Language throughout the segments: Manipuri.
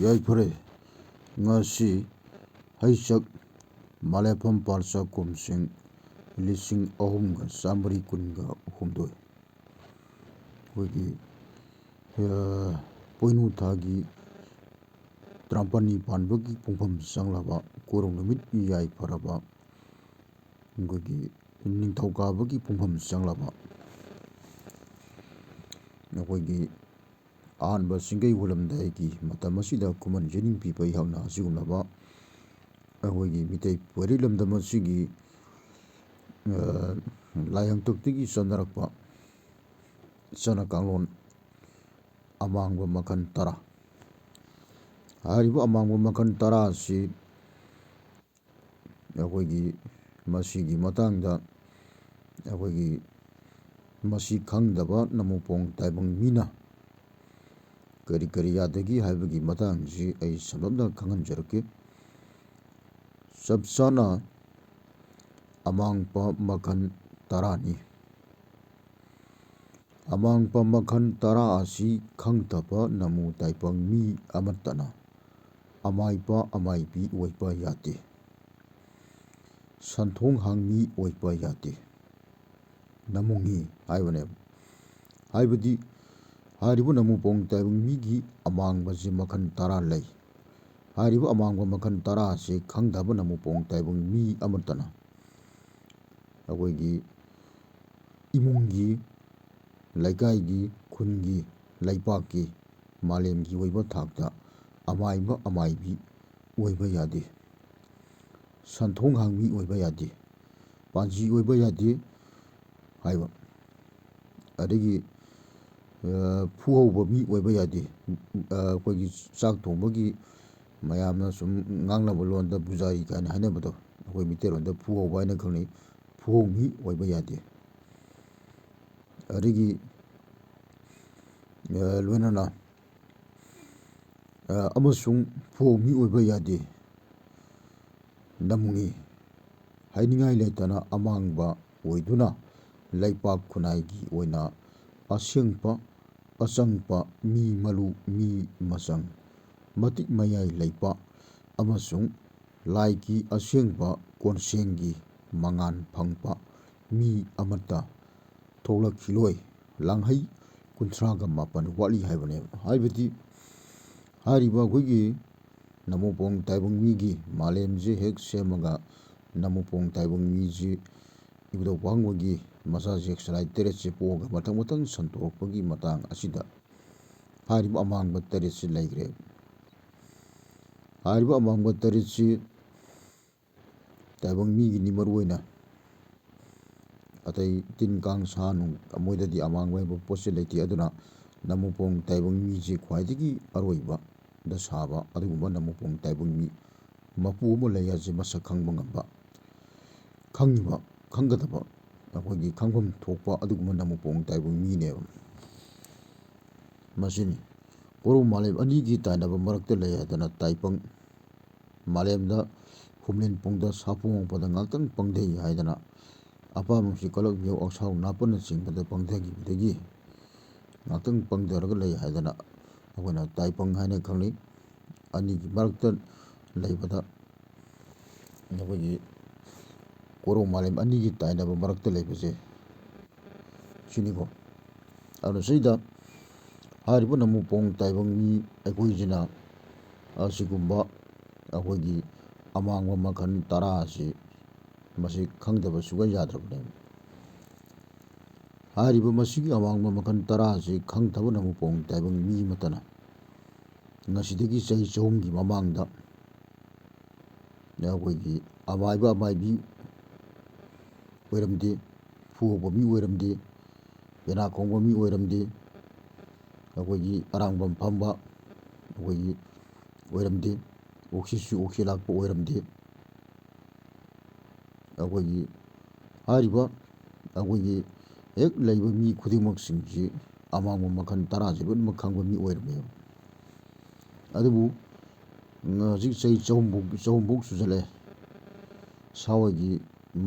ꯌꯥꯏꯐꯔꯦ ꯉꯁꯤ ꯍꯩꯁꯛ ꯃꯥꯂꯦꯐꯝ ꯄꯥꯜꯆꯥ ꯀꯨꯝꯁꯤꯡ 3,913 ꯑꯩꯈꯣꯏꯒꯤ ꯄꯣꯏꯅꯨ ꯊꯥꯒꯤ 15ꯅꯤ ꯄꯥꯟꯕꯒꯤ ꯄꯨꯡꯐꯝ ꯆꯪꯂꯕ ꯀꯣꯔꯧ ꯅꯨꯃꯤꯠ ꯌꯥꯏꯐꯔꯕ ꯑꯩꯈꯣꯏꯒꯤ ꯅꯤꯡꯊꯧꯀꯥꯕꯒꯤ ꯄꯨꯡꯐꯝ ꯆꯪꯂꯕ ꯑꯩꯈꯣꯏꯒꯤ ꯑꯍꯥꯟꯕ ꯆꯤꯡꯒꯩ ꯍꯣꯂꯝꯗꯥꯏꯒꯤ ꯃꯇꯝ ꯑꯁꯤꯗ ꯈꯨꯃꯟ ꯌꯦꯅꯤꯡ ꯄꯤꯕ ꯌꯥꯎꯅ ꯑꯁꯤꯒꯨꯝꯂꯕ ꯑꯩꯈꯣꯏꯒꯤ ꯃꯤꯇꯩ ꯄꯨꯋꯥꯔꯤ ꯂꯝꯗꯝ ꯑꯁꯤꯒꯤ ꯂꯥꯏꯍꯪꯇꯛꯇꯒꯤ ꯆꯠꯅꯔꯛꯄ ꯆꯠꯅ ꯀꯥꯡꯂꯣꯟ ꯑꯃꯥꯡꯕ ꯃꯈꯜ 10 ꯍꯥꯏꯔꯤꯕ ꯑꯃꯥꯡꯕ ꯃꯈꯜ 10 ꯑꯁꯤ ꯑꯩꯈꯣꯏꯒꯤ ꯃꯁꯤꯒꯤ ꯃꯇꯥꯡꯗ ꯑꯩꯈꯣꯏꯒꯤ ꯃꯁꯤ ꯈꯪꯗꯕ ꯅꯃꯨꯄꯣꯡ ꯇꯥꯏꯕꯪ ꯃꯤꯅ ꯀꯔꯤ ꯀꯔꯤ ꯌꯥꯗꯒꯤ ꯍꯥꯏꯕꯒꯤ ꯃꯇꯥꯡꯁꯤ ꯑꯩ ꯁꯝꯂꯞꯅ ꯈꯪꯍꯟꯖꯔꯛꯀꯦ꯫ ꯆꯞ ꯆꯥꯅ ꯑꯃꯥꯡꯕ ꯃꯈꯜ 10ꯅꯤ꯫ ꯑꯃꯥꯡꯕ ꯃꯈꯜ 10 ꯑꯁꯤ ꯈꯪꯗꯕ ꯅꯃꯨ ꯇꯥꯏꯕꯪ ꯃꯤ ꯑꯃꯠꯇꯅ ꯑꯃꯥꯏꯕ ꯑꯃꯥꯏꯕꯤ ꯑꯣꯏꯕ ꯌꯥꯗꯦ, ꯁꯟꯊꯣꯡ ꯍꯥꯡꯃꯤ ꯑꯣꯏꯕ ꯌꯥꯗꯦ, ꯅꯃꯨꯡꯉꯤ ꯍꯥꯏꯕꯅꯦꯕ꯫ ꯍꯥꯏꯕꯗꯤ ꯍꯥꯏꯔꯤꯕ ꯅꯃꯨꯄꯣꯡ ꯇꯥꯏꯕꯪ ꯃꯤꯒꯤ ꯑꯃꯥꯡꯕꯁꯤ ꯃꯈꯜ 10 ꯂꯩ꯫ ꯍꯥꯏꯔꯤꯕ ꯑꯃꯥꯡꯕ ꯃꯈꯜ 10 ꯑꯁꯤ ꯈꯪꯗꯕ ꯅꯃꯨꯄꯣꯡ ꯇꯥꯏꯕꯪ ꯃꯤ ꯑꯃꯠꯇꯅ ꯑꯩꯈꯣꯏꯒꯤ ꯏꯃꯨꯡꯒꯤ, ꯂꯩꯀꯥꯏꯒꯤ, ꯈꯨꯟꯒꯤ, ꯂꯩꯄꯥꯛꯀꯤ, ꯃꯥꯂꯦꯝꯒꯤ ꯑꯣꯏꯕ ꯊꯥꯛꯇ ꯑꯃꯥꯏꯕ ꯑꯃꯥꯏꯕꯤ ꯑꯣꯏꯕ ꯌꯥꯗꯦ, ꯁꯟꯊꯣꯡ ꯍꯥꯡꯃꯤ ꯑꯣꯏꯕ ꯌꯥꯗꯦ, ꯄꯥꯟꯖꯤ ꯑꯣꯏꯕ ꯌꯥꯗꯦ ꯍꯥꯏꯕ꯫ ꯑꯗꯒꯤ ꯐꯨꯍꯧꯕ ꯃꯤ ꯑꯣꯏꯕ ꯌꯥꯗꯦ꯫ ꯑꯩꯈꯣꯏꯒꯤ ꯆꯥꯛ ꯊꯣꯡꯕꯒꯤ ꯃꯌꯥꯝꯅ ꯁꯨꯝ ꯉꯥꯡꯅꯕ ꯂꯣꯟꯗ ꯄꯨꯖꯥꯔꯤ ꯀꯥꯏꯅ ꯍꯥꯏꯅꯕꯗꯣ ꯑꯩꯈꯣꯏ ꯃꯤꯇꯩꯔꯣꯟꯗ ꯐꯨꯍꯧꯕ ꯍꯥꯏꯅ ꯈꯪꯅꯩ꯫ ꯐꯨꯍꯧꯃꯤ ꯑꯣꯏꯕ ꯌꯥꯗꯦ꯫ ꯑꯗꯒꯤ ꯂꯣꯏꯅꯅ ꯑꯃꯁꯨꯡ ꯐꯨꯍꯧꯃꯤ ꯑꯣꯏꯕ ꯌꯥꯗꯦ, ꯅꯃꯨꯡꯉꯤ ꯍꯥꯏꯅꯤꯡꯉꯥꯏ ꯂꯩꯇꯅ ꯑꯃꯥꯡꯕ ꯑꯣꯏꯗꯨꯅ ꯂꯩꯄꯥꯛ ꯈꯨꯟꯅꯥꯏꯒꯤ ꯑꯣꯏꯅ ꯑꯁꯦꯡꯕ ꯑꯆꯪꯕ ꯃꯤ ꯃꯂꯨ ꯃꯤ ꯃꯆꯪ ꯃꯇꯤꯛ ꯃꯌꯥꯏ ꯂꯩꯕ ꯑꯃꯁꯨꯡ ꯂꯥꯏꯒꯤ ꯑꯁꯦꯡꯕ ꯀꯣꯟꯁꯦꯡꯒꯤ ꯃꯉꯥꯜ ꯐꯪꯕ ꯃꯤ ꯑꯃꯠꯇ ꯊꯣꯛꯂꯛꯈꯤꯂꯣꯏ ꯂꯥꯡꯍꯩ 38 ꯋꯥꯠꯂꯤ ꯍꯥꯏꯕꯅꯦꯕ꯫ ꯍꯥꯏꯕꯗꯤ ꯍꯥꯏꯔꯤꯕ ꯑꯩꯈꯣꯏꯒꯤ ꯅꯃꯨꯄꯣꯡ ꯇꯥꯏꯕꯪ ꯃꯤꯒꯤ ꯃꯥꯂꯦꯝꯁꯦ ꯍꯦꯛ ꯁꯦꯝꯃꯒ ꯅꯃꯨꯄꯣꯡ ꯇꯥꯏꯕꯪ ꯃꯤꯁꯤ ꯏꯕꯨꯙꯧ ꯄꯥꯈꯪꯕꯒꯤ ꯃꯆꯥꯁꯦ ꯁꯂꯥꯏ 13ꯁꯦ ꯄꯣꯛꯑꯒ ꯃꯊꯪ ꯃꯊꯪ ꯁꯟꯇꯣꯔꯛꯄꯒꯤ ꯃꯇꯥꯡ ꯑꯁꯤꯗ ꯍꯥꯏꯔꯤꯕ ꯑꯃꯥꯡꯕ 13ꯁꯤ ꯂꯩꯈ꯭ꯔꯦ꯫ ꯍꯥꯏꯔꯤꯕ ꯑꯃꯥꯡꯕ 13ꯁꯤ ꯇꯥꯏꯕꯪ ꯃꯤꯒꯤꯅꯤ ꯃꯔꯨ ꯑꯣꯏꯅ, ꯑꯇꯩ ꯇꯤꯟ ꯀꯥꯡ ꯁꯥ ꯅꯨꯡ ꯃꯣꯏꯗꯗꯤ ꯑꯃꯥꯡꯕ ꯍꯥꯏꯕ ꯄꯣꯠꯁꯦ ꯂꯩꯇꯦ꯫ ꯑꯗꯨꯅ ꯅꯃꯨꯄꯣꯡ ꯇꯥꯏꯕꯪ ꯃꯤꯁꯤ ꯈ꯭ꯋꯥꯏꯗꯒꯤ ꯑꯔꯣꯏꯕꯗ ꯁꯥꯕ ꯑꯗꯨꯒꯨꯝꯕ ꯅꯃꯨꯄꯣꯡ ꯇꯥꯏꯕꯪ ꯃꯤ ꯃꯄꯨ ꯑꯃ ꯂꯩ ꯍꯥꯏꯕꯁꯤ ꯃꯁꯛ ꯈꯪꯕ ꯉꯝꯕ, ꯈꯪꯉꯤꯕ ꯈꯪꯒꯗꯕ ꯑꯩꯈꯣꯏꯒꯤ ꯈꯪꯐꯝ ꯊꯣꯛꯄ ꯑꯗꯨꯒꯨꯝꯕ ꯅꯃꯨꯄꯣꯡ ꯇꯥꯏꯕꯪ ꯃꯤꯅꯦꯕ꯫ ꯃꯁꯤꯅꯤ ꯀꯣꯔꯧ ꯃꯥꯂꯦꯝ ꯑꯅꯤꯒꯤ ꯇꯥꯏꯅꯕ ꯃꯔꯛꯇ ꯂꯩ ꯍꯥꯏꯗꯅ ꯇꯥꯏꯕꯪ ꯃꯥꯂꯦꯝꯗ ꯍꯨꯝꯂꯦꯟꯄꯨꯡꯗ ꯁꯥꯄꯣꯡ ꯉꯛꯄꯗ ꯉꯥꯛꯇꯪ ꯄꯪꯊꯩ ꯍꯥꯏꯗꯅ ꯑꯄꯥꯝ ꯅꯨꯡꯁꯤ ꯀꯂꯛ ꯃꯤꯑꯣ ꯑꯛꯁꯥꯎ ꯅꯥꯄꯅꯆꯤꯡꯕꯗ ꯄꯪꯊꯈꯤꯕꯗꯒꯤ ꯉꯥꯛꯇꯪ ꯄꯪꯊꯔꯒ ꯂꯩ ꯍꯥꯏꯗꯅ ꯑꯩꯈꯣꯏꯅ ꯇꯥꯏꯄꯪ ꯍꯥꯏꯅ ꯈꯪꯅꯩ꯫ ꯑꯅꯤꯒꯤ ꯃꯔꯛꯇ ꯂꯩꯕꯗ ꯑꯩꯈꯣꯏꯒꯤ ꯀꯣꯔꯧ ꯃꯥꯂꯦꯝ ꯑꯅꯤꯒꯤ ꯇꯥꯏꯅꯕ ꯃꯔꯛꯇ ꯂꯩꯕꯁꯦ ꯁꯤꯅꯤꯀꯣ꯫ ꯑꯗꯨꯅ ꯁꯤꯗ ꯍꯥꯏꯔꯤꯕ ꯅꯃꯨꯄꯣꯡ ꯇꯥꯏꯕꯪ ꯃꯤ ꯑꯩꯈꯣꯏꯁꯤꯅ ꯑꯁꯤꯒꯨꯝꯕ ꯑꯩꯈꯣꯏꯒꯤ ꯑꯃꯥꯡꯕ ꯃꯈꯜ 10 ꯑꯁꯤ ꯃꯁꯤ ꯈꯪꯗꯕ ꯁꯨꯡꯌꯥ ꯌꯥꯗ꯭ꯔꯕꯅꯦꯕ꯫ ꯍꯥꯏꯔꯤꯕ ꯃꯁꯤꯒꯤ ꯑꯃꯥꯡꯕ ꯃꯈꯜ 10 ꯑꯁꯤ ꯈꯪꯗꯕ ꯅꯃꯨꯄꯣꯡ ꯇꯥꯏꯕꯪ ꯃꯤ ꯑꯃꯠꯇꯅ ꯉꯁꯤꯗꯒꯤ ꯆꯍꯤ 100ꯒꯤ ꯃꯃꯥꯡꯗ ꯑꯩꯈꯣꯏꯒꯤ ꯑꯃꯥꯏꯕ ꯑꯃꯥꯏꯕꯤ ꯑꯣꯏꯔꯝꯗꯦ, ꯐꯨꯍꯧꯕ ꯃꯤ ꯑꯣꯏꯔꯝꯗꯦ, ꯄꯦꯅꯥ ꯈꯣꯡꯕ ꯃꯤ ꯑꯣꯏꯔꯝꯗꯦ, ꯑꯩꯈꯣꯏꯒꯤ ꯑꯔꯥꯡꯕꯝ ꯐꯝꯕ ꯑꯩꯈꯣꯏꯒꯤ ꯑꯣꯏꯔꯝꯗꯦ, ꯑꯣꯛꯁꯤꯁꯨ ꯑꯣꯛꯁꯤ ꯂꯥꯛꯄ ꯑꯣꯏꯔꯝꯗꯦ꯫ ꯑꯩꯈꯣꯏꯒꯤ ꯍꯥꯏꯔꯤꯕ ꯑꯩꯈꯣꯏꯒꯤ ꯍꯦꯛ ꯂꯩꯕ ꯃꯤ ꯈꯨꯗꯤꯡꯃꯛꯁꯤꯡꯁꯤ ꯑꯃꯥꯡꯕ ꯃꯈꯜ 10ꯁꯤ ꯂꯣꯏꯅꯃꯛ ꯈꯪꯕ ꯃꯤ ꯑꯣꯏꯔꯝꯃꯦꯕ꯫ ꯑꯗꯨꯕꯨ ꯍꯧꯖꯤꯛ ꯆꯍꯤ 100ꯐꯥꯎ ꯁꯨꯖꯜꯂꯛꯑꯦ ꯁꯥꯋꯥꯏꯒꯤ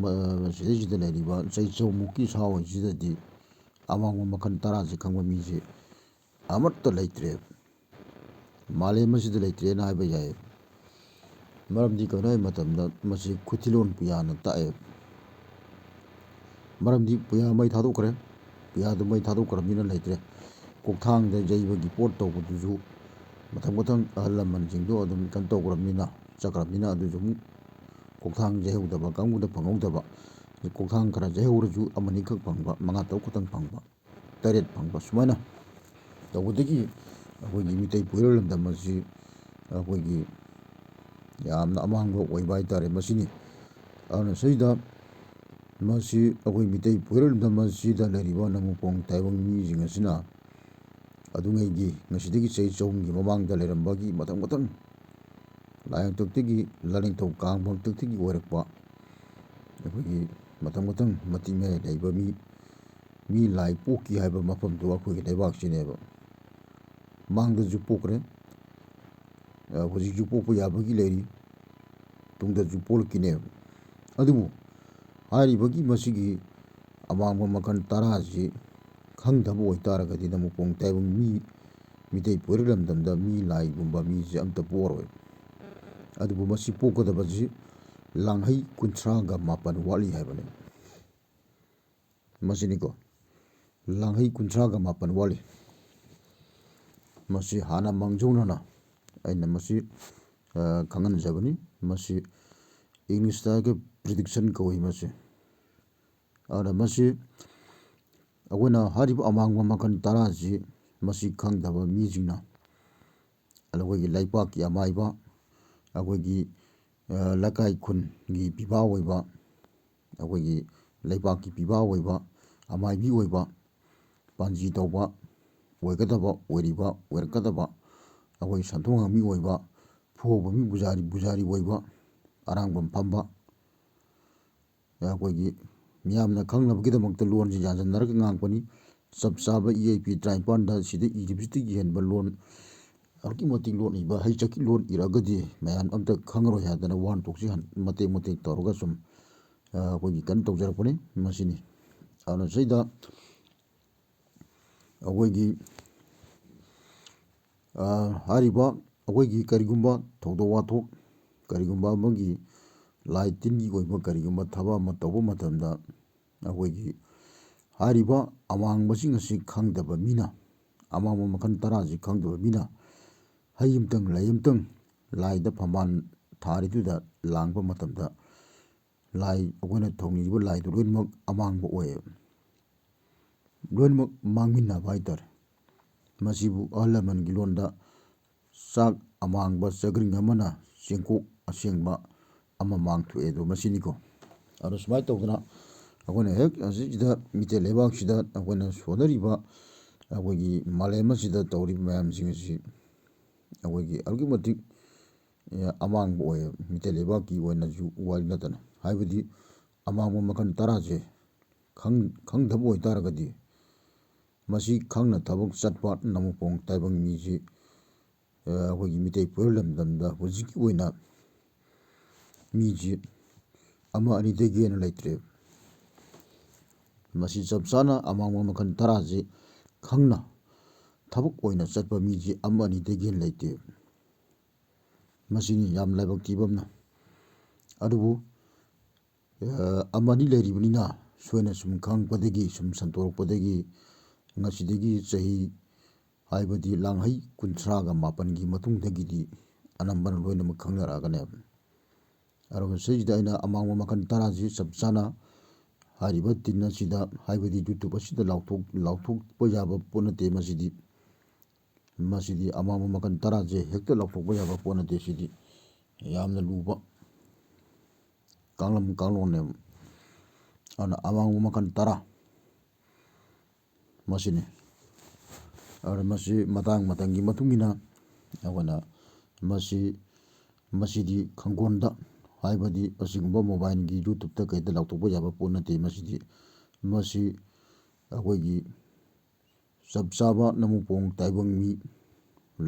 ꯁꯤꯗꯩꯁꯤꯗ ꯂꯩꯔꯤꯕ ꯆꯍꯤ 100ꯃꯨꯛꯀꯤ ꯁꯥꯋꯥꯏꯁꯤꯗꯗꯤ ꯑꯃꯥꯡꯕ ꯃꯈꯜ 10ꯁꯤ ꯈꯪꯕ ꯃꯤꯁꯦ ꯑꯃꯠꯇ ꯂꯩꯇ꯭ꯔꯦꯕ꯫ ꯃꯥꯂꯦꯝ ꯑꯁꯤꯗ ꯂꯩꯇ꯭ꯔꯦꯅ ꯍꯥꯏꯕ ꯌꯥꯏ꯫ ꯃꯔꯝꯗꯤ ꯀꯩꯒꯤꯅꯣ ꯍꯥꯏꯕ ꯃꯇꯝꯗ ꯃꯁꯤ ꯈꯨꯠꯊꯤꯂꯣꯟ ꯄꯨꯌꯥꯅ ꯇꯥꯛꯑꯦ꯫ ꯃꯔꯝꯗꯤ ꯄꯨꯌꯥ ꯃꯩ ꯊꯥꯗꯣꯛꯈ꯭ꯔꯦ, ꯄꯨꯌꯥꯗꯨ ꯃꯩ ꯊꯥꯗꯣꯛꯈ꯭ꯔꯕꯅꯤꯅ ꯂꯩꯇ꯭ꯔꯦ꯫ ꯀꯣꯛꯊꯥꯡꯗ ꯌꯩꯕꯒꯤ ꯄꯣꯠ ꯇꯧꯕꯗꯨꯁꯨ ꯃꯊꯪ ꯑꯍꯜ ꯂꯃꯟꯁꯤꯡꯗꯣ ꯑꯗꯨꯝ ꯀꯩꯅꯣ ꯇꯧꯈ꯭ꯔꯕꯅꯤꯅ ꯆꯠꯈ꯭ꯔꯕꯅꯤꯅ ꯑꯗꯨꯁꯨ ꯑꯃꯨꯛ ꯀꯣꯛꯊꯥꯡ ꯌꯩꯍꯧꯗꯕ ꯀꯥꯡꯕꯨꯗ ꯐꯪꯍꯧꯗꯕ, ꯀꯣꯛꯊꯥꯡ ꯈꯔ ꯌꯩꯍꯧꯔꯁꯨ ꯑꯃꯅꯤꯈꯛ ꯐꯪꯕ, 5-6 ꯈꯛꯇꯪ ꯐꯪꯕ, 8 ꯐꯪꯕ, ꯁꯨꯃꯥꯏꯅ ꯇꯧꯕꯗꯒꯤ ꯑꯩꯈꯣꯏꯒꯤ ꯃꯤꯇꯩ ꯄꯣꯏꯔꯣꯜ ꯂꯝꯗꯝ ꯑꯁꯤ ꯑꯩꯈꯣꯏꯒꯤ ꯌꯥꯝꯅ ꯑꯃꯥꯡꯕ ꯑꯣꯏꯕ ꯍꯥꯏꯇꯥꯔꯦ ꯃꯁꯤꯅꯤ꯫ ꯑꯗꯨꯅ ꯁꯤꯗ ꯃꯁꯤ ꯑꯩꯈꯣꯏ ꯃꯤꯇꯩ ꯄꯣꯏꯔꯣꯜ ꯂꯝꯗꯝ ꯑꯁꯤꯗ ꯂꯩꯔꯤꯕ ꯅꯃꯨꯄꯣꯡ ꯇꯥꯏꯕꯪ ꯃꯤꯁꯤꯡ ꯑꯁꯤꯅ ꯑꯗꯨꯉꯩꯒꯤ ꯉꯁꯤꯗꯒꯤ ꯆꯍꯤ 100ꯒꯤ ꯃꯃꯥꯡꯗ ꯂꯩꯔꯝꯕꯒꯤ ꯃꯊꯪ ꯂꯥꯏꯍꯥꯛꯇꯛꯇꯒꯤ ꯂꯥꯏꯅꯤꯡꯊꯧ ꯀꯥꯡꯕ-ꯍꯥꯛꯇꯛꯇꯒꯤ ꯑꯣꯏꯔꯛꯄ ꯑꯩꯈꯣꯏꯒꯤ ꯃꯊꯪ ꯃꯇꯤꯛ ꯃꯌꯥꯏ ꯂꯩꯕ ꯃꯤ ꯂꯥꯏ ꯄꯣꯛꯈꯤ ꯍꯥꯏꯕ ꯃꯐꯝꯗꯨ ꯑꯩꯈꯣꯏꯒꯤ ꯂꯩꯕꯥꯛꯁꯤꯅꯦꯕ꯫ ꯃꯥꯡꯗꯁꯨ ꯄꯣꯛꯈ꯭ꯔꯦ, ꯍꯧꯖꯤꯛꯁꯨ ꯄꯣꯛꯄ ꯌꯥꯕꯒꯤ ꯂꯩꯔꯤ, ꯇꯨꯡꯗꯁꯨ ꯄꯣꯛꯂꯛꯈꯤꯅꯦꯕ꯫ ꯑꯗꯨꯕꯨ ꯍꯥꯏꯔꯤꯕꯒꯤ ꯃꯁꯤꯒꯤ ꯑꯃꯥꯡꯕ ꯃꯈꯜ 10ꯁꯤ ꯈꯪꯗꯕ ꯑꯣꯏꯇꯥꯔꯒꯗꯤ ꯅꯃꯨꯄꯣꯡ ꯇꯥꯏꯕꯪ ꯃꯤꯇꯩ ꯄꯣꯏꯔꯣꯜ ꯂꯝꯗꯝꯗ ꯃꯤ ꯂꯥꯏꯒꯨꯝꯕ ꯃꯤꯁꯦ ꯑꯝꯇ ꯄꯣꯛꯑꯔꯣꯏ꯫ ꯑꯗꯨꯕꯨ ꯃꯁꯤ ꯄꯣꯛꯀꯗꯕꯁꯤ ꯂꯥꯡꯍꯩ 38 ꯋꯥꯠꯂꯤ ꯍꯥꯏꯕꯅꯤ꯫ ꯃꯁꯤꯅꯤꯀꯣ, ꯂꯥꯡꯍꯩ 38 ꯋꯥꯠꯂꯤ꯫ ꯃꯁꯤ ꯍꯥꯟꯅ ꯃꯥꯡꯖꯧꯅꯅ ꯑꯩꯅ ꯃꯁꯤ ꯈꯪꯍꯟꯖꯕꯅꯤ꯫ ꯃꯁꯤ ꯏꯪꯂꯤꯁꯇ ꯄ꯭ꯔꯤꯗꯤꯛꯁꯟ ꯀꯧꯏ ꯃꯁꯤ꯫ ꯑꯗꯨꯅ ꯃꯁꯤ ꯑꯩꯈꯣꯏꯅ ꯍꯥꯏꯔꯤꯕ ꯑꯃꯥꯡꯕ ꯃꯈꯜ 10ꯁꯤ ꯃꯁꯤ ꯈꯪꯗꯕ ꯃꯤꯁꯤꯡꯅ ꯑꯩꯈꯣꯏꯒꯤ ꯂꯩꯄꯥꯛꯀꯤ ꯑꯃꯥꯏꯕ, ꯑꯩꯈꯣꯏꯒꯤ ꯂꯩꯀꯥꯏ ꯈꯨꯟꯒꯤ ꯄꯤꯕꯥ ꯑꯣꯏꯕ, ꯑꯩꯈꯣꯏꯒꯤ ꯂꯩꯄꯥꯛꯀꯤ ꯄꯤꯕꯥ ꯑꯣꯏꯕ, ꯑꯃꯥꯏꯕꯤ ꯑꯣꯏꯕ, ꯄꯥꯟꯖꯤ ꯇꯧꯕ ꯑꯣꯏꯒꯗꯕ, ꯑꯣꯏꯔꯛꯀꯗꯕ, ꯑꯩꯈꯣꯏ ꯁꯟꯊꯣꯛ ꯍꯥꯡꯃꯤ ꯑꯣꯏꯕ, ꯐꯨꯍꯧꯕ ꯃꯤ ꯄꯨꯖꯥꯔꯤ ꯑꯣꯏꯕ, ꯑꯔꯥꯡꯕꯝ ꯐꯝꯕ, ꯑꯩꯈꯣꯏꯒꯤ ꯃꯤꯌꯥꯝꯅ ꯈꯪꯅꯕꯒꯤꯗꯃꯛꯇ ꯂꯣꯟꯁꯤ ꯌꯥꯟꯁꯤꯟꯅꯔꯒ ꯉꯥꯡꯕꯅꯤ꯫ ꯆꯞ ꯆꯥꯕ EIP 53ꯗ ꯁꯤꯗ ꯏꯔꯤꯕꯁꯤꯗꯒꯤ ꯍꯦꯟꯕ ꯂꯣꯟ ꯑꯗꯨꯛꯀꯤ ꯃꯇꯤꯛ ꯂꯣꯟ ꯏꯕ ꯍꯩꯆꯛꯀꯤ ꯂꯣꯟ ꯏꯔꯛꯑꯒꯗꯤ ꯃꯌꯥꯝ ꯑꯝꯇ ꯈꯪꯉꯔꯣꯏ ꯍꯥꯏꯗꯅ ꯋꯥꯍꯟꯊꯣꯛꯁꯤ ꯃꯇꯦꯛ ꯇꯧꯔꯒ ꯁꯨꯝ ꯑꯩꯈꯣꯏꯒꯤ ꯀꯩꯅꯣ ꯇꯧꯖꯔꯛꯄꯅꯤ ꯃꯁꯤꯅꯤ꯫ ꯑꯗꯨꯅ ꯁꯤꯗ ꯑꯩꯈꯣꯏꯒꯤ ꯍꯥꯏꯔꯤꯕ ꯑꯩꯈꯣꯏꯒꯤ ꯀꯔꯤꯒꯨꯝꯕ ꯊꯧꯗꯣꯛ ꯋꯥꯊꯣꯛ, ꯀꯔꯤꯒꯨꯝꯕ ꯑꯃꯒꯤ ꯂꯥꯏ ꯇꯤꯟꯒꯤ ꯑꯣꯏꯕ ꯀꯔꯤꯒꯨꯝꯕ ꯊꯕꯛ ꯑꯃ ꯇꯧꯕ ꯃꯇꯝꯗ ꯑꯩꯈꯣꯏꯒꯤ ꯍꯥꯏꯔꯤꯕ ꯑꯃꯥꯡꯕꯁꯤꯡ ꯑꯁꯤ ꯈꯪꯗꯕ ꯃꯤꯅ, ꯑꯃꯥꯡꯕ ꯃꯈꯜ 10ꯁꯤ ꯈꯪꯗꯕ ꯃꯤꯅ ꯍꯩ ꯑꯃꯇꯪ ꯂꯩ ꯑꯃꯇꯪ ꯂꯥꯏꯗ ꯐꯝꯕꯥꯜ ꯊꯥꯔꯤꯗꯨꯗ ꯂꯥꯡꯕ ꯃꯇꯝꯗ ꯂꯥꯏ ꯑꯩꯈꯣꯏꯅ ꯊꯧꯅꯤꯔꯤꯕ ꯂꯥꯏꯗꯨ ꯂꯣꯏꯅꯃꯛ ꯑꯃꯥꯡꯕ ꯑꯣꯏꯌꯦꯕ, ꯂꯣꯏꯅꯃꯛ ꯃꯥꯡꯃꯤꯟꯅꯕ ꯍꯥꯏꯇꯥꯔꯦ꯫ ꯃꯁꯤꯕꯨ ꯑꯍꯜ ꯂꯃꯟꯒꯤ ꯂꯣꯟꯗ ꯆꯥꯛ ꯑꯃꯥꯡꯕ ꯆꯒ꯭ꯔꯤꯡ ꯑꯃꯅ ꯆꯦꯡꯀꯣꯛ ꯑꯁꯦꯡꯕ ꯑꯃ ꯃꯥꯡꯊꯣꯛꯑꯦꯗꯣ ꯃꯁꯤꯅꯤꯀꯣ꯫ ꯑꯗꯣ ꯁꯨꯃꯥꯏꯅ ꯇꯧꯗꯅ ꯑꯩꯈꯣꯏꯅ ꯍꯦꯛ ꯑꯁꯤꯁꯤꯗ ꯃꯤꯇꯩ ꯂꯩꯕꯥꯛꯁꯤꯗ ꯑꯩꯈꯣꯏꯅ ꯁꯣꯟꯅꯔꯤꯕ ꯑꯩꯈꯣꯏꯒꯤ ꯃꯥꯂꯦꯝ ꯑꯁꯤꯗ ꯇꯧꯔꯤꯕ ꯃꯌꯥꯝꯁꯤꯡ ꯑꯁꯤ ꯑꯩꯈꯣꯏꯒꯤ ꯑꯗꯨꯛꯀꯤ ꯃꯇꯤꯛ ꯑꯃꯥꯡꯕ ꯑꯣꯏꯌꯦ ꯃꯤꯇꯩ ꯂꯩꯕꯥꯛꯀꯤ ꯑꯣꯏꯅꯁꯨ ꯋꯥꯔꯤ ꯅꯠꯇꯅ꯫ ꯍꯥꯏꯕꯗꯤ ꯑꯃꯥꯡꯕ ꯃꯈꯜ 10ꯁꯦ ꯈꯪꯗꯕ ꯑꯣꯏꯇꯥꯔꯒꯗꯤ ꯃꯁꯤ ꯈꯪꯅ ꯊꯕꯛ ꯆꯠꯄ ꯅꯃꯨꯄꯣꯡ ꯇꯥꯏꯕꯪ ꯃꯤꯁꯤ ꯑꯩꯈꯣꯏꯒꯤ ꯃꯤꯇꯩ ꯄꯣꯏꯔꯣꯜ ꯂꯝꯗꯝꯗ ꯍꯧꯖꯤꯛꯀꯤ ꯑꯣꯏꯅ ꯃꯤꯁꯤ ꯑꯃ ꯑꯅꯤꯗꯒꯤ ꯍꯦꯟꯅ ꯂꯩꯇ꯭ꯔꯦ꯫ ꯃꯁꯤ ꯆꯞ ꯆꯥꯅ ꯑꯃꯥꯡꯕ ꯃꯈꯜ 10ꯁꯤ ꯈꯪꯅ ꯊꯕꯛ ꯑꯣꯏꯅ ꯆꯠꯄ ꯃꯤꯁꯤ ꯑꯃ ꯑꯅꯤꯗꯒꯤ ꯍꯦꯟꯅ ꯂꯩꯇꯦ꯫ ꯃꯁꯤꯅꯤ ꯌꯥꯝ ꯂꯥꯏꯕꯛ ꯊꯤꯕ ꯑꯃꯅ꯫ ꯑꯗꯨꯕꯨ ꯑꯃꯅꯤ ꯂꯩꯔꯤꯕꯅꯤꯅ ꯁꯣꯏꯅ ꯁꯨꯝ ꯈꯪꯉꯛꯄꯗꯒꯤ ꯁꯨꯝ ꯁꯟꯇꯣꯔꯛꯄꯗꯒꯤ ꯉꯁꯤꯗꯒꯤ ꯆꯍꯤ ꯍꯥꯏꯕꯗꯤ ꯂꯥꯡꯍꯩ 38ꯒꯤ ꯃꯇꯨꯡꯗꯒꯤꯗꯤ ꯑꯅꯝꯕꯅ ꯂꯣꯏꯅꯃꯛ ꯈꯪꯅꯔꯛꯑꯒꯅꯦꯕ꯫ ꯑꯗꯨꯒ ꯁꯤꯁꯤꯗ ꯑꯩꯅ ꯑꯃꯥꯡꯕ ꯃꯈꯜ 10ꯁꯤ ꯆꯞ ꯆꯥꯅ ꯍꯥꯏꯔꯤꯕ ꯇꯤꯟ ꯑꯁꯤꯗ ꯍꯥꯏꯕꯗꯤ ꯌꯨꯇ꯭ꯌꯨꯕ ꯑꯁꯤꯗ ꯂꯥꯎꯊꯣꯛꯄ ꯌꯥꯕ ꯄꯣꯠ ꯅꯠꯇꯦ ꯃꯁꯤꯗꯤ ꯑꯃꯥꯡꯕ ꯃꯈꯜ 10ꯁꯦ ꯍꯦꯛꯇ ꯂꯥꯎꯊꯣꯛꯄ ꯌꯥꯕ ꯄꯣꯠ ꯅꯠꯇꯦ꯫ ꯁꯤꯗꯤ ꯌꯥꯝꯅ ꯂꯨꯕ ꯀꯥꯡꯂꯣꯟꯅꯦꯕ꯫ ꯑꯗꯨꯅ ꯑꯃꯥꯡꯕ ꯃꯈꯜ 10 ꯃꯁꯤꯅꯤ꯫ ꯑꯗꯨꯅ ꯃꯁꯤ ꯃꯇꯥꯡ ꯃꯇꯝꯒꯤ ꯃꯇꯨꯡꯏꯟꯅ ꯑꯩꯈꯣꯏꯅ ꯃꯁꯤꯗꯤ ꯈꯪꯒꯣꯟꯗ ꯍꯥꯏꯕꯗꯤ ꯑꯁꯤꯒꯨꯝꯕ ꯃꯣꯕꯥꯏꯜꯒꯤ ꯌꯨꯇ꯭ꯌꯨꯕꯇ ꯀꯩꯗ ꯂꯥꯎꯊꯣꯛꯄ ꯌꯥꯕ ꯄꯣꯠ ꯅꯠꯇꯦ꯫ ꯃꯁꯤ ꯑꯩꯈꯣꯏꯒꯤ ꯆꯞ ꯆꯥꯕ ꯅꯃꯨꯄꯣꯡ ꯇꯥꯏꯕꯪ ꯃꯤ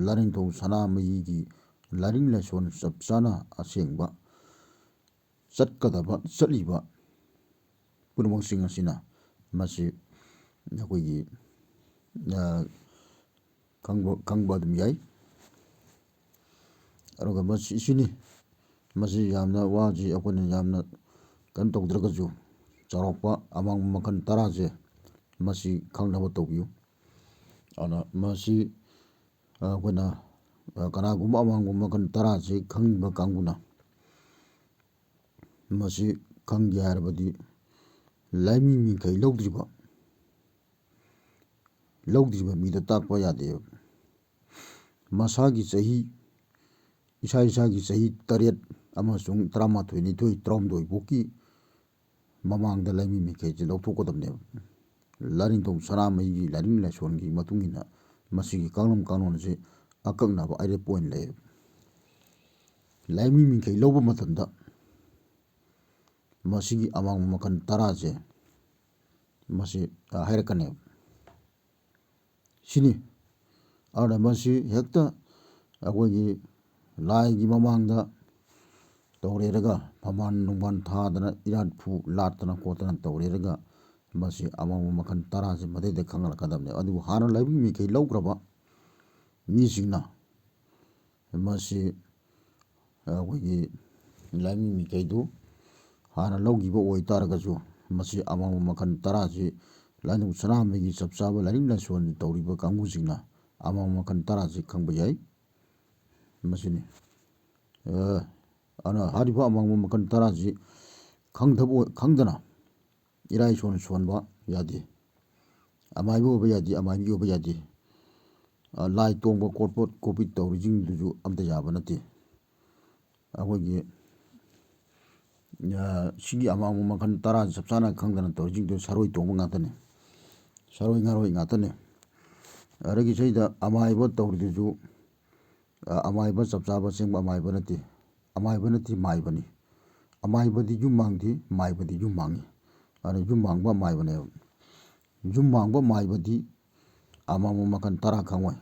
ꯂꯥꯏꯅꯤꯡꯊꯧ ꯁꯅꯥꯃꯍꯤꯒꯤ ꯂꯥꯏꯅꯤꯡ ꯂꯥꯏꯁꯣꯟ ꯆꯞ ꯆꯥꯅ ꯑꯁꯦꯡꯕ ꯆꯠꯂꯤꯕ ꯄꯨꯝꯅꯃꯛꯁꯤꯡ ꯑꯁꯤꯅ ꯃꯁꯤ ꯑꯩꯈꯣꯏꯒꯤ ꯈꯪꯕ ꯑꯗꯨꯝ ꯌꯥꯏ꯫ ꯑꯗꯨꯒ ꯃꯁꯤꯅꯤ ꯃꯁꯤ ꯌꯥꯝꯅ ꯋꯥꯁꯤ ꯑꯩꯈꯣꯏꯅ ꯌꯥꯝꯅ ꯀꯩꯅꯣ ꯇꯧꯗ꯭ꯔꯒꯁꯨ ꯆꯥꯎꯔꯥꯛꯄ ꯑꯃꯥꯡꯕ ꯃꯈꯜ 10ꯁꯦ ꯃꯁꯤ ꯈꯪꯅꯕ ꯇꯧꯕꯤꯌꯨ꯫ ꯑꯗꯨꯅ ꯃꯁꯤ ꯑꯩꯈꯣꯏꯅ ꯀꯅꯥꯒꯨꯝꯕ ꯑꯃꯥꯡꯕ ꯃꯈꯜ 10ꯁꯤ ꯈꯪꯕ ꯀꯥꯡꯕꯨꯅ ꯃꯁꯤ ꯈꯪꯒꯦ ꯍꯥꯏꯔꯕꯗꯤ ꯂꯥꯏꯃꯤ ꯃꯤꯡꯈꯩ ꯂꯧꯗ꯭ꯔꯤꯕ ꯃꯤꯗ ꯇꯥꯛꯄ ꯌꯥꯗꯦꯕ꯫ ꯃꯁꯥꯒꯤ ꯆꯍꯤ ꯏꯁꯥꯒꯤ ꯆꯍꯤ 8 ꯑꯃꯁꯨꯡ 12, 22, 23 ꯐꯥꯎꯀꯤ ꯃꯃꯥꯡꯗ ꯂꯥꯏꯃꯤ ꯃꯤꯡꯈꯩꯁꯦ ꯂꯧꯊꯣꯛꯀꯗꯕꯅꯦꯕ꯫ ꯂꯥꯏꯅꯤꯡꯊꯧ ꯁꯅꯥꯃꯍꯤꯒꯤ ꯂꯥꯏꯅꯤꯡ ꯂꯥꯏꯁꯣꯟꯒꯤ ꯃꯇꯨꯡ ꯏꯟꯅ ꯃꯁꯤꯒꯤ ꯀꯥꯡꯂꯣꯟ ꯑꯁꯤ ꯑꯀꯛꯅꯕ ꯑꯔꯦꯞꯄ ꯑꯣꯏꯅ ꯂꯩꯌꯦꯕ꯫ ꯂꯥꯏꯃꯤ ꯃꯤꯡꯈꯩ ꯂꯧꯕ ꯃꯇꯝꯗ ꯃꯁꯤꯒꯤ ꯑꯃꯥꯡꯕ ꯃꯈꯜ 10ꯁꯦ ꯃꯁꯤ ꯍꯥꯏꯔꯛꯀꯅꯦꯕ꯫ ꯁꯤꯅꯤ ꯑꯗꯨꯅ ꯃꯁꯤ ꯍꯦꯛꯇ ꯑꯩꯈꯣꯏꯒꯤ ꯂꯥꯏꯒꯤ ꯃꯃꯥꯡꯗ ꯇꯧꯔꯦꯔꯒ ꯐꯝꯕꯥꯜ ꯅꯨꯡꯕꯥꯜ ꯊꯥꯗꯅ ꯏꯔꯥꯠ ꯐꯨ ꯂꯥꯠꯇꯅ ꯈꯣꯠꯇꯅ ꯇꯧꯔꯦꯔꯒ ꯃꯁꯤ ꯑꯃꯥꯡꯕ ꯃꯈꯜ 10ꯁꯦ ꯃꯗꯩꯗ ꯈꯪꯍꯜꯂꯛꯀꯗꯕꯅꯦꯕ꯫ ꯑꯗꯨꯕꯨ ꯍꯥꯟꯅ ꯂꯥꯏꯃꯤ ꯃꯤꯡꯈꯩ ꯂꯧꯈ꯭ꯔꯕ ꯃꯤꯁꯤꯡꯅ ꯃꯁꯤ ꯑꯩꯈꯣꯏꯒꯤ ꯂꯥꯏꯃꯤ ꯃꯤꯡꯈꯩꯗꯨ ꯍꯥꯟꯅ ꯂꯧꯈꯤꯕ ꯑꯣꯏꯇꯥꯔꯒꯁꯨ ꯃꯁꯤ ꯑꯃꯥꯡꯕ ꯃꯈꯜ 10ꯁꯤ ꯂꯥꯏꯅꯤꯡꯊꯧ ꯁꯅꯥꯃꯍꯤꯒꯤ ꯆꯞ ꯆꯥꯕ ꯂꯥꯏꯅꯤꯡ ꯂꯥꯏꯁꯣꯟ ꯇꯧꯔꯤꯕ ꯀꯥꯡꯕꯨꯁꯤꯡꯅ ꯑꯃꯥꯡꯕ ꯃꯈꯜ 10ꯁꯤ ꯈꯪꯕ ꯌꯥꯏ꯫ ꯃꯁꯤꯅꯤ ꯑꯗꯨꯅ ꯍꯥꯏꯔꯤꯕ ꯑꯃꯥꯡꯕ ꯃꯈꯜ 10ꯁꯤ ꯈꯪꯗꯅ ꯏꯔꯥꯏꯁꯣꯟ ꯁꯣꯟꯕ ꯌꯥꯗꯦ, ꯑꯃꯥꯏꯕ ꯑꯣꯏꯕ ꯌꯥꯗꯦ, ꯑꯃꯥꯏꯕꯤ ꯑꯣꯏꯕ ꯌꯥꯗꯦ, ꯂꯥꯏ ꯇꯣꯡꯕ ꯈꯣꯠꯄ ꯀꯣꯄꯤꯠ ꯇꯧꯔꯤꯁꯤꯡꯗꯨꯁꯨ ꯑꯝꯇ ꯌꯥꯕ ꯅꯠꯇꯦ꯫ ꯑꯩꯈꯣꯏꯒꯤ ꯁꯤꯒꯤ ꯑꯃꯥꯡꯕ ꯃꯈꯜ 10 ꯆꯞ ꯆꯥꯅ ꯈꯪꯗꯅ ꯇꯧꯔꯤꯁꯤꯡꯗꯨ ꯁꯔꯣꯏ ꯇꯣꯡꯕ ꯉꯥꯛꯇꯅꯤ, ꯁꯔꯣꯏ ꯉꯥꯔꯣꯏ ꯉꯥꯛꯇꯅꯤ꯫ ꯑꯗꯒꯤ ꯁꯤꯗ ꯑꯃꯥꯏꯕ ꯇꯧꯔꯤꯗꯨꯁꯨ ꯑꯃꯥꯏꯕ ꯆꯞ ꯆꯥꯕ ꯑꯁꯦꯡꯕ ꯑꯃꯥꯏꯕ ꯅꯠꯇꯦ, ꯑꯃꯥꯏꯕ ꯅꯠꯇꯦ ꯃꯥꯏꯕꯅꯤ꯫ ꯑꯃꯥꯏꯕꯗꯤ ꯌꯨꯝ ꯃꯥꯡꯗꯦ, ꯃꯥꯏꯕꯗꯤ ꯌꯨꯝ ꯃꯥꯡꯉꯤ꯫ ꯑꯗꯨꯅ ꯌꯨꯝ ꯃꯥꯡꯕ ꯃꯥꯏꯕꯅꯦꯕ꯫ ꯌꯨꯝ ꯃꯥꯡꯕ ꯃꯥꯏꯕꯗꯤ ꯑꯃꯥꯡꯕ ꯃꯈꯜ 10 ꯈꯪꯉꯣꯏ,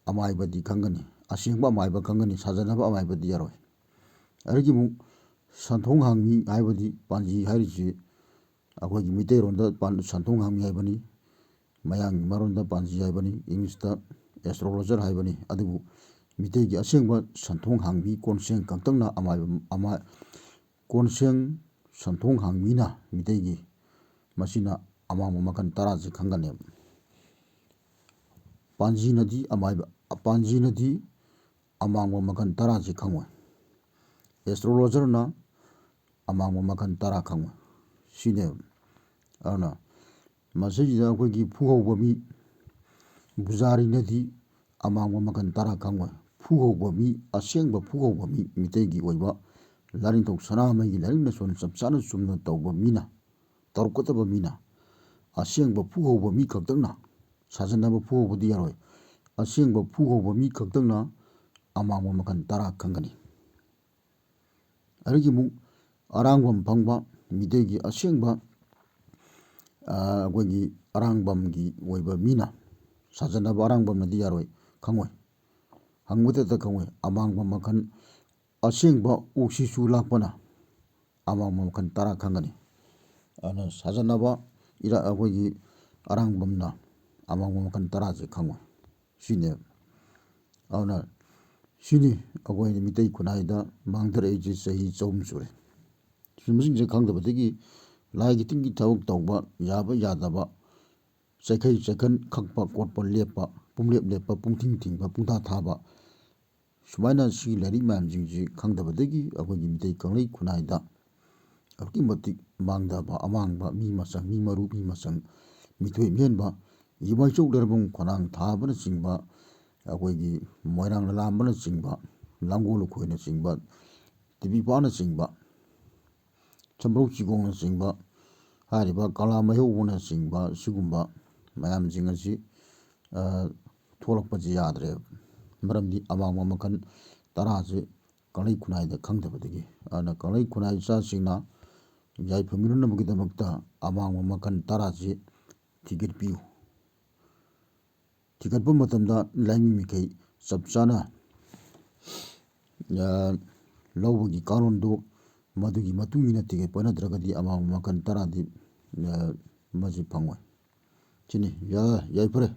ꯑꯃꯥꯏꯕꯗꯤ ꯈꯪꯒꯅꯤ, ꯑꯁꯦꯡꯕ ꯑꯃꯥꯏꯕ ꯈꯪꯒꯅꯤ, ꯁꯥꯖꯟꯅꯕ ꯑꯃꯥꯏꯕꯗꯤ ꯌꯥꯔꯣꯏ꯫ ꯑꯗꯒꯤ ꯑꯃꯨꯛ ꯁꯟꯊꯣꯡ ꯍꯥꯡꯃꯤ ꯍꯥꯏꯕꯗꯤ ꯄꯥꯟꯖꯤ ꯍꯥꯏꯔꯤꯁꯤ ꯑꯩꯈꯣꯏꯒꯤ ꯃꯩꯇꯩꯔꯣꯟꯗ ꯁꯟꯊꯣꯡ ꯍꯥꯡꯃꯤ ꯍꯥꯏꯕꯅꯤ, ꯃꯌꯥꯡꯒꯤ ꯃꯔꯣꯟꯗ ꯄꯥꯟꯖꯤ ꯍꯥꯏꯕꯅꯤ, ꯏꯪꯂꯤꯁꯇ ꯑꯦꯁꯇ꯭ꯔꯣꯂꯣꯖꯔ ꯍꯥꯏꯕꯅꯤ꯫ ꯑꯗꯨꯕꯨ ꯃꯤꯇꯩꯒꯤ ꯑꯁꯦꯡꯕ ꯁꯟꯊꯣꯡ ꯍꯥꯡꯃꯤ ꯀꯣꯟꯁꯦꯡ ꯈꯛꯇꯪꯅ ꯀꯣꯟꯁꯦꯡ ꯁꯟꯊꯣꯡ ꯍꯥꯡꯃꯤꯅ ꯃꯤꯇꯩꯒꯤ ꯃꯁꯤꯅ ꯑꯃꯥꯡꯕ ꯃꯈꯜ 10ꯁꯤ ꯈꯪꯒꯅꯦꯕ꯫ ꯄꯥꯟꯖꯤꯅꯗꯤ ꯑꯃꯥꯡꯕ ꯃꯈꯜ 10ꯁꯤ ꯈꯪꯉꯣꯏ, ꯑꯦꯁꯇ꯭ꯔꯣꯂꯣꯖꯔꯅ ꯑꯃꯥꯡꯕ ꯃꯈꯜ 10 ꯈꯪꯉꯣꯏ, ꯁꯤꯅꯦꯕ꯫ ꯑꯗꯨꯅ ꯃꯁꯤꯁꯤꯗ ꯑꯩꯈꯣꯏꯒꯤ ꯐꯨꯍꯧꯕ ꯃꯤ ꯄꯨꯖꯥꯔꯤꯅꯗꯤ ꯑꯃꯥꯡꯕ ꯃꯈꯜ 10 ꯈꯪꯉꯣꯏ꯫ ꯐꯨꯍꯧꯕ ꯃꯤ, ꯑꯁꯦꯡꯕ ꯐꯨꯍꯧꯕ ꯃꯤ, ꯃꯤꯇꯩꯒꯤ ꯑꯣꯏꯕ ꯂꯥꯏꯅꯤꯡꯊꯧ ꯁꯅꯥꯃꯍꯤꯒꯤ ꯂꯥꯏꯅꯤꯡ ꯂꯥꯏꯁꯣꯟ ꯆꯞ ꯆꯥꯅ ꯆꯨꯝꯅ ꯇꯧꯕ ꯃꯤꯅ, ꯇꯧꯔꯛꯀꯗꯕ ꯃꯤꯅ, ꯑꯁꯦꯡꯕ ꯐꯨꯍꯧꯕ ꯃꯤ ꯈꯛꯇꯪꯅ, ꯁꯥꯖꯟꯅꯕ ꯐꯨꯍꯧꯕꯗꯤ ꯌꯥꯔꯣꯏ, ꯑꯁꯦꯡꯕ ꯐꯨꯍꯧꯕ ꯃꯤ ꯈꯛꯇꯪꯅ ꯑꯃꯥꯡꯕ ꯃꯈꯜ 10 ꯈꯪꯒꯅꯤ꯫ ꯑꯗꯒꯤ ꯑꯃꯨꯛ ꯑꯔꯥꯡꯕꯝ ꯐꯪꯕ ꯃꯤꯇꯩꯒꯤ ꯑꯁꯦꯡꯕ ꯑꯩꯈꯣꯏꯒꯤ ꯑꯔꯥꯡꯕꯝꯒꯤ ꯑꯣꯏꯕ ꯃꯤꯅ, ꯁꯥꯖꯟꯅꯕ ꯑꯔꯥꯡꯕꯝꯅꯗꯤ ꯌꯥꯔꯣꯏ, ꯈꯪꯉꯣꯏ, ꯍꯪꯕꯗꯇ ꯈꯪꯉꯣꯏ꯫ ꯑꯃꯥꯡꯕ ꯃꯈꯜ ꯑꯁꯦꯡꯕ ꯑꯣꯛꯁꯤꯁꯨ ꯂꯥꯛꯄꯅ ꯑꯃꯥꯡꯕ ꯃꯈꯜ 10 ꯈꯪꯒꯅꯤ꯫ ꯑꯗꯨꯅ ꯁꯥꯖꯟꯅꯕ ꯑꯩꯈꯣꯏꯒꯤ ꯑꯔꯥꯡꯕꯝꯅ ꯑꯃꯥꯡꯕ ꯃꯈꯜ 10ꯁꯤ ꯈꯪꯉꯣꯏ, ꯁꯤꯅꯦꯕ꯫ ꯑꯗꯨꯅ ꯁꯤꯅꯤ ꯑꯩꯈꯣꯏꯅ ꯃꯤꯇꯩ ꯈꯨꯟꯅꯥꯏꯗ ꯃꯥꯡꯊꯔꯛꯏꯁꯤ ꯆꯍꯤ 100 ꯁꯨꯔꯦ꯫ ꯁꯨꯝꯕꯁꯤꯡꯁꯦ ꯈꯪꯗꯕꯗꯒꯤ ꯂꯥꯏꯒꯤ ꯇꯤꯟꯒꯤ ꯊꯕꯛ ꯇꯧꯕ, ꯌꯥꯕ ꯌꯥꯗꯕ, ꯆꯩꯈꯩ ꯆꯩꯈꯟ ꯈꯛꯄ ꯈꯣꯠꯄ ꯂꯦꯞꯄ, ꯄꯨꯡꯂꯦꯞ ꯂꯦꯞꯄ, ꯄꯨꯡꯊꯤꯡ ꯊꯤꯡꯕ, ꯄꯨꯡꯊꯥ ꯊꯥꯕ, ꯁꯨꯃꯥꯏꯅ ꯁꯤꯒꯤ ꯂꯥꯏꯔꯤꯛ ꯃꯌꯥꯝꯁꯤꯡꯁꯤ ꯈꯪꯗꯕꯗꯒꯤ ꯑꯩꯈꯣꯏꯒꯤ ꯃꯤꯇꯩ ꯀꯪꯂꯩ ꯈꯨꯟꯅꯥꯏꯗ ꯑꯗꯨꯛꯀꯤ ꯃꯇꯤꯛ ꯃꯥꯡꯊꯕ, ꯑꯃꯥꯡꯕ, ꯃꯤ ꯃꯆꯪ, ꯃꯤ ꯃꯔꯨ, ꯃꯤ ꯃꯆꯪ, ꯃꯤꯊꯣꯏ ꯃꯤꯍꯦꯟꯕ, ꯏꯃꯥꯏꯆꯧ ꯂꯩꯔꯕꯨꯡ ꯈꯣꯡꯅꯥꯡ ꯊꯥꯕꯅꯆꯤꯡꯕ, ꯑꯩꯈꯣꯏꯒꯤ ꯃꯣꯏꯔꯥꯡ ꯂꯂꯥꯝꯕꯅꯆꯤꯡꯕ, ꯂꯥꯡꯒꯣꯜ ꯂꯨꯈꯣꯏꯅꯆꯤꯡꯕ, ꯇꯤꯕꯤꯄꯥꯅꯆꯤꯡꯕ, ꯁꯝꯕ꯭ꯔꯧ ꯆꯤꯒꯣꯡꯅꯆꯤꯡꯕ, ꯍꯥꯏꯔꯤꯕ ꯀꯪꯂꯥ ꯃꯥꯏꯍꯧꯕꯅꯆꯤꯡꯕ ꯁꯤꯒꯨꯝꯕ ꯃꯌꯥꯝꯁꯤꯡ ꯑꯁꯤ ꯊꯣꯛꯂꯛꯄꯁꯤ ꯌꯥꯗ꯭ꯔꯦꯕ꯫ ꯃꯔꯝꯗꯤ ꯑꯃꯥꯡꯕ ꯃꯈꯜ 10ꯁꯤ ꯀꯪꯂꯩ ꯈꯨꯟꯅꯥꯏꯗ ꯈꯪꯗꯕꯗꯒꯤ꯫ ꯑꯗꯨꯅ ꯀꯪꯂꯩ ꯈꯨꯟꯅꯥꯏ ꯏꯆꯥꯁꯤꯡꯅ ꯌꯥꯏꯐꯃꯤꯟꯅꯅꯕꯒꯤꯗꯃꯛꯇ ꯑꯃꯥꯡꯕ ꯃꯈꯜ 10ꯁꯤ ꯊꯤꯒꯠꯄꯤꯌꯨ꯫ ꯊꯤꯒꯠꯄ ꯃꯇꯝꯗ ꯂꯥꯏꯃꯤ ꯃꯤꯡꯈꯩ ꯆꯞ ꯆꯥꯅ ꯂꯧꯕꯒꯤ ꯀꯥꯡꯂꯣꯟꯗꯨ ꯃꯗꯨꯒꯤ ꯃꯇꯨꯡ ꯏꯟꯅ ꯊꯤꯒꯠꯄ ꯅꯠꯇ꯭ꯔꯒꯗꯤ ꯑꯃꯥꯡꯕ ꯃꯈꯜ 10ꯗꯤ ꯃꯁꯤ ꯐꯪꯉꯣꯏ꯫ ꯁꯤꯅꯤ ꯌꯥꯏꯐꯔꯦ꯫